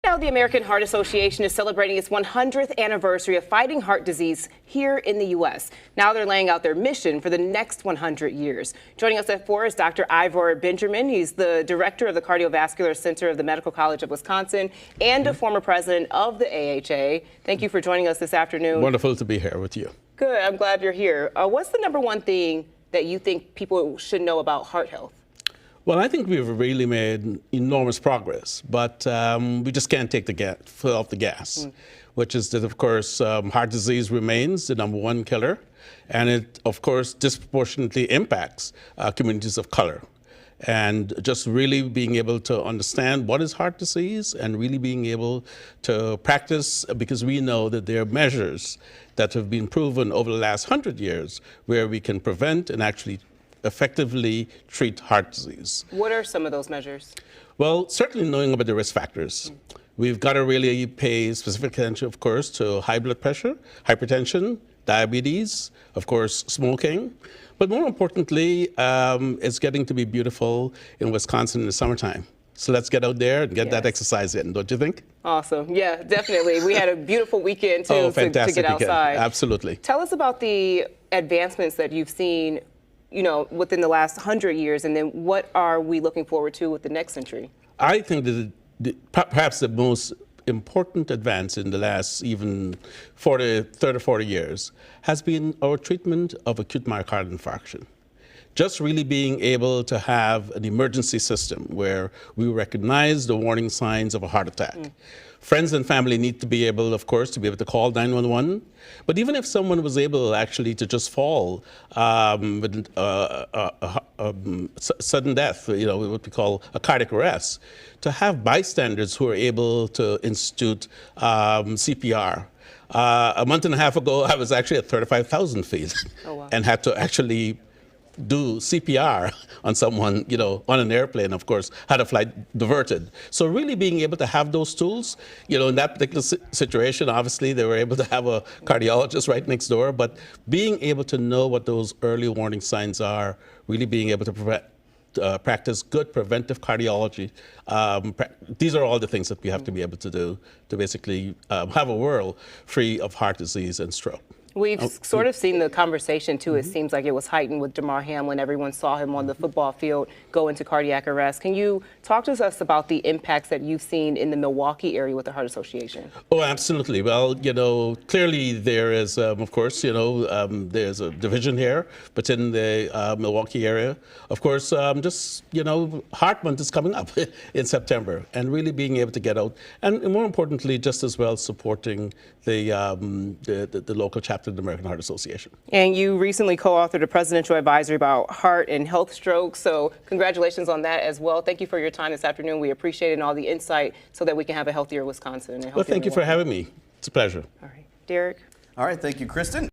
Now, the American Heart Association is celebrating its 100th anniversary of fighting heart disease here in the U.S. Now they're laying out their mission for the next 100 years. Joining us at 4 is Dr. Ivor Benjamin. He's the director of the Cardiovascular Center of the Medical College of Wisconsin and a former president of the AHA. Thank you for joining us this afternoon. Wonderful to be here with you. Good. I'm glad you're here. What's the number one thing that you think people should know about heart health? Well, I think we've really made enormous progress, but we just can't take the foot off the gas, which is that, of course, heart disease remains the number one killer, and it, of course, disproportionately impacts communities of color. And just really being able to understand what is heart disease and really being able to practice, because we know that there are measures that have been proven over the last 100 years where we can prevent and actually effectively treat heart disease. What are some of those measures? Well, certainly knowing about the risk factors. We've got to really pay specific attention, of course, to high blood pressure, hypertension, diabetes, of course, smoking. But more importantly, it's getting to be beautiful in Wisconsin in the summertime. So let's get out there and get that exercise in, don't you think? Awesome. Yeah, definitely. We had a beautiful weekend, too, to get outside. Absolutely. Tell us about the advancements that you've seen, you know, within the last 100 years, and then what are we looking forward to with the next century? I think that perhaps the most important advance in the last even 30 or 40 years has been our treatment of acute myocardial infarction. Just really being able to have an emergency system where we recognize the warning signs of a heart attack. Friends and family need to be able, of course, to be able to call 911. But even if someone was able actually to just fall with sudden death, you know, what we call a cardiac arrest, to have bystanders who are able to institute CPR. A month and a half ago, I was actually at 35,000 feet and had to actually do CPR on someone, you know, on an airplane, of course, had a flight diverted. So really being able to have those tools, you know, in that particular situation, obviously they were able to have a cardiologist right next door, but being able to know what those early warning signs are, really being able to practice good preventive cardiology. These are all the things that we have to be able to do to basically have a world free of heart disease and stroke. We've sort of seen the conversation, too. It seems like it was heightened with Damar Hamlin. Everyone saw him on the football field go into cardiac arrest. Can you talk to us about the impacts that you've seen in the Milwaukee area with the Heart Association? Oh, absolutely. Well, you know, clearly there is, of course, you know, there's a division here, but in the Milwaukee area, of course, just, you know, Heart Month is coming up in September, and really being able to get out, and more importantly, just as well supporting the local chapter of the American Heart Association. And you recently co-authored a presidential advisory about heart and health stroke, so congratulations on that as well. Thank you for your time this afternoon. We appreciate it and all the insight so that we can have a healthier Wisconsin. And well, thank you for having me. It's a pleasure. All right. Derek? All right. Thank you, Kristen.